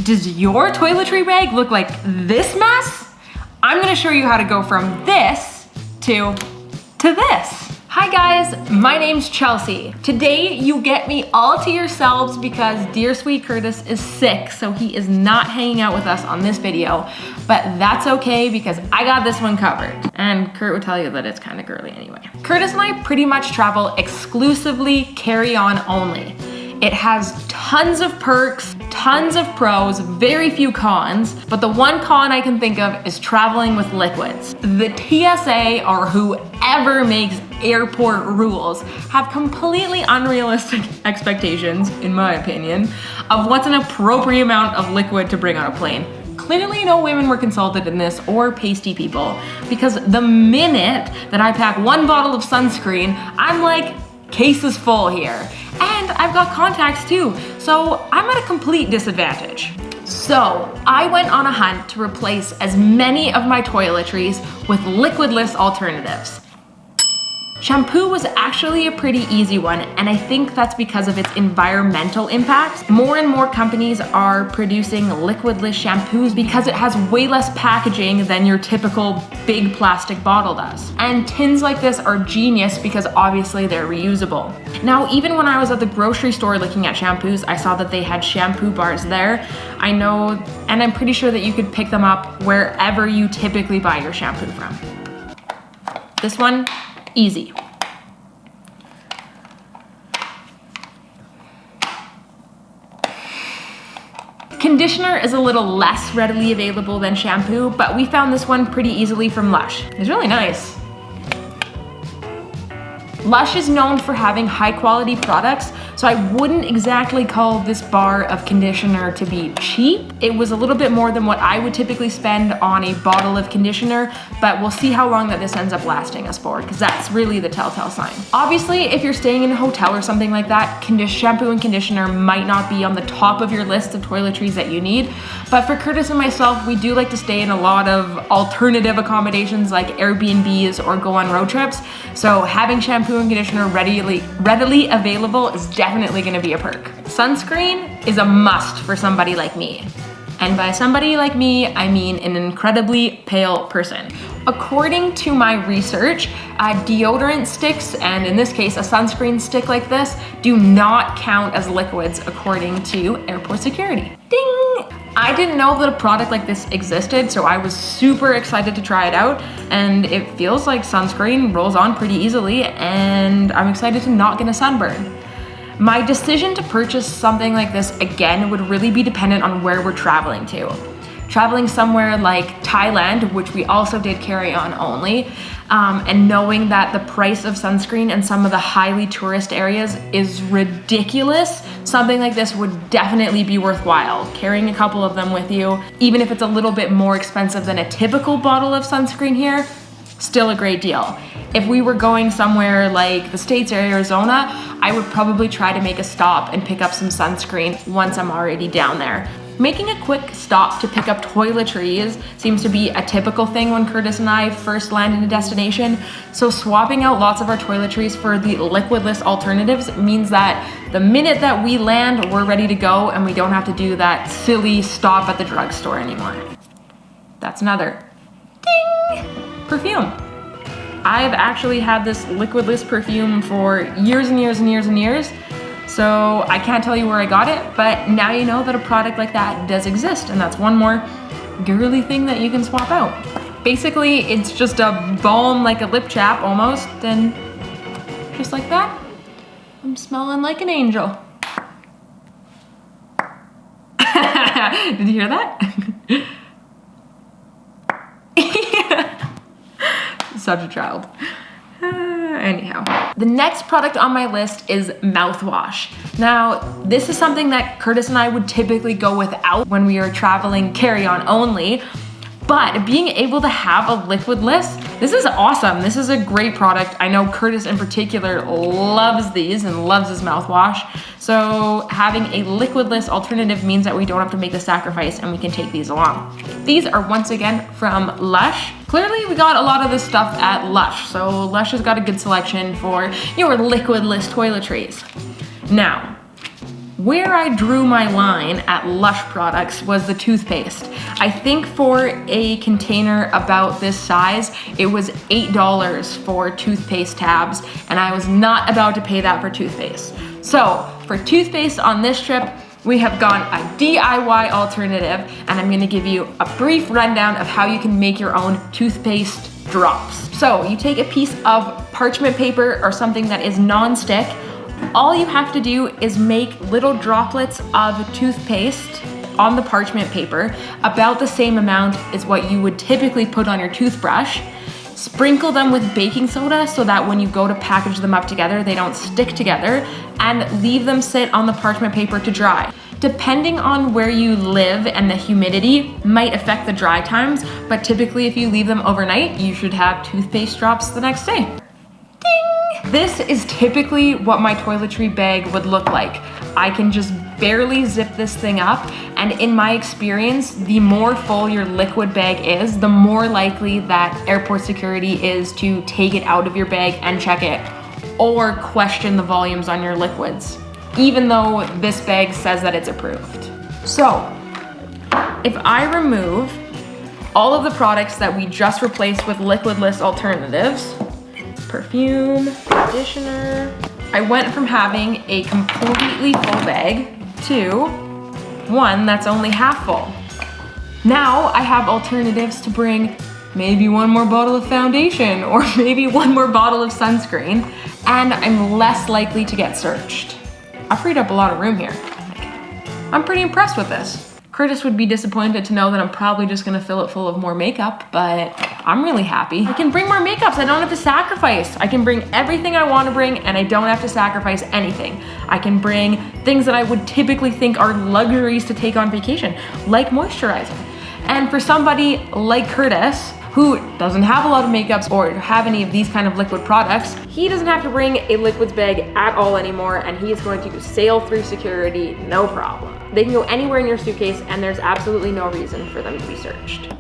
Does your toiletry bag look like this mess? I'm gonna show you how to go from this to this. Hi guys, my name's Chelsea. Today you get me all to yourselves because dear sweet Kurtis is sick, so he is not hanging out with us on this video, but that's okay because I got this one covered. And Kurt would tell you that it's kind of girly anyway. Kurtis and I pretty much travel exclusively carry-on only. It has tons of perks, tons of pros, very few cons, but the one con I can think of is traveling with liquids. The TSA or whoever makes airport rules have completely unrealistic expectations, in my opinion, of what's an appropriate amount of liquid to bring on a plane. Clearly no women were consulted in this, or pasty people, because the minute that I pack one bottle of sunscreen, I'm like, case is full here. And I've got contacts too, so I'm at a complete disadvantage. So I went on a hunt to replace as many of my toiletries with liquidless alternatives. Shampoo was actually a pretty easy one, and I think that's because of its environmental impact. More and more companies are producing liquidless shampoos because it has way less packaging than your typical big plastic bottle does. And tins like this are genius because obviously they're reusable. Now, even when I was at the grocery store looking at shampoos, I saw that they had shampoo bars there. I know, and I'm pretty sure that you could pick them up wherever you typically buy your shampoo from. This one, easy. Conditioner is a little less readily available than shampoo, but we found this one pretty easily from Lush. It's really nice. Lush is known for having high quality products, so I wouldn't exactly call this bar of conditioner to be cheap. It was a little bit more than what I would typically spend on a bottle of conditioner, but we'll see how long that this ends up lasting us for, because that's really the telltale sign. Obviously, if you're staying in a hotel or something like that, shampoo and conditioner might not be on the top of your list of toiletries that you need, but for Kurtis and myself, we do like to stay in a lot of alternative accommodations like Airbnbs or go on road trips, so having shampoo and conditioner readily available is definitely gonna be a perk. Sunscreen is a must for somebody like me. And by somebody like me, I mean an incredibly pale person. According to my research, deodorant sticks, and in this case, a sunscreen stick like this, do not count as liquids according to airport security. Ding! I didn't know that a product like this existed, so I was super excited to try it out, and it feels like sunscreen rolls on pretty easily, and I'm excited to not get a sunburn. My decision to purchase something like this again would really be dependent on where we're traveling to. Traveling somewhere like Thailand, which we also did carry on only, and knowing that the price of sunscreen in some of the highly tourist areas is ridiculous, something like this would definitely be worthwhile. Carrying a couple of them with you, even if it's a little bit more expensive than a typical bottle of sunscreen here, still a great deal. If we were going somewhere like the States or Arizona, I would probably try to make a stop and pick up some sunscreen once I'm already down there. Making a quick stop to pick up toiletries seems to be a typical thing when Kurtis and I first land in a destination, so swapping out lots of our toiletries for the liquidless alternatives means that the minute that we land, we're ready to go and we don't have to do that silly stop at the drugstore anymore. That's another ding! Perfume. I've actually had this liquidless perfume for years and years and years and years, so I can't tell you where I got it, but now you know that a product like that does exist, and that's one more girly thing that you can swap out. Basically, it's just a balm like a lip chap almost, and just like that, I'm smelling like an angel. Did you hear that? Such a child. Anyhow, the next product on my list is mouthwash. Now, this is something that Kurtis and I would typically go without when we are traveling carry-on only, but being able to have a liquidless, this is awesome. This is a great product. I know Kurtis in particular loves these and loves his mouthwash. So having a liquidless alternative means that we don't have to make the sacrifice and we can take these along. These are once again from Lush. Clearly we got a lot of this stuff at Lush. So Lush has got a good selection for your liquidless toiletries. Now, Where I drew my line at Lush products was the toothpaste. I think for a container about this size, it was $8 for toothpaste tabs, and I was not about to pay that for toothpaste. So for toothpaste on this trip, we have gone a DIY alternative, and I'm gonna give you a brief rundown of how you can make your own toothpaste drops. So you take a piece of parchment paper or something that is non-stick. All you have to do is make little droplets of toothpaste on the parchment paper, about the same amount as what you would typically put on your toothbrush. Sprinkle them with baking soda so that when you go to package them up together, they don't stick together, and leave them sit on the parchment paper to dry. Depending on where you live and the humidity might affect the dry times, but typically if you leave them overnight, you should have toothpaste drops the next day. Ding! This is typically what my toiletry bag would look like. I can just barely zip this thing up, and in my experience, the more full your liquid bag is, the more likely that airport security is to take it out of your bag and check it, or question the volumes on your liquids, even though this bag says that it's approved. So, if I remove all of the products that we just replaced with liquidless alternatives, perfume, conditioner, I went from having a completely full bag to one that's only half full. Now I have alternatives to bring maybe one more bottle of foundation or maybe one more bottle of sunscreen, and I'm less likely to get searched. I freed up a lot of room here. I'm pretty impressed with this. Kurtis would be disappointed to know that I'm probably just gonna fill it full of more makeup, but I'm really happy. I can bring more makeups, I don't have to sacrifice. I can bring everything I wanna bring, and I don't have to sacrifice anything. I can bring things that I would typically think are luxuries to take on vacation, like moisturizer. And for somebody like Kurtis, who doesn't have a lot of makeups or have any of these kind of liquid products, he doesn't have to bring a liquids bag at all anymore, and he is going to sail through security, no problem. They can go anywhere in your suitcase, and there's absolutely no reason for them to be searched.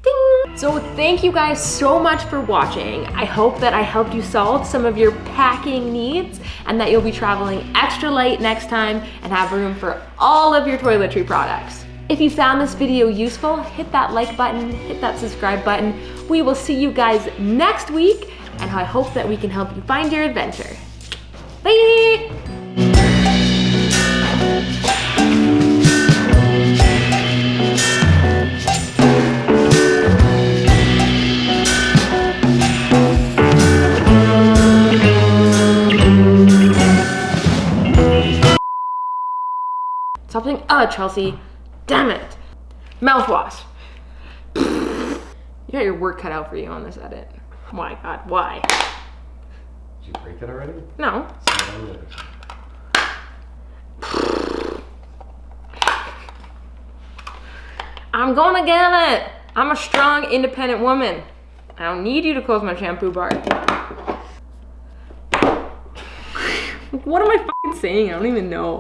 Ding! So thank you guys so much for watching. I hope that I helped you solve some of your packing needs, and that you'll be traveling extra light next time and have room for all of your toiletry products. If you found this video useful, hit that like button, hit that subscribe button. We will see you guys next week, and I hope that we can help you find your adventure. Bye! Something, Chelsea. Damn it. Mouthwash. You got your work cut out for you on this edit. Oh my God, why? Did you break it already? No. I'm gonna get it. I'm a strong, independent woman. I don't need you to close my shampoo bar. What am I fucking saying? I don't even know.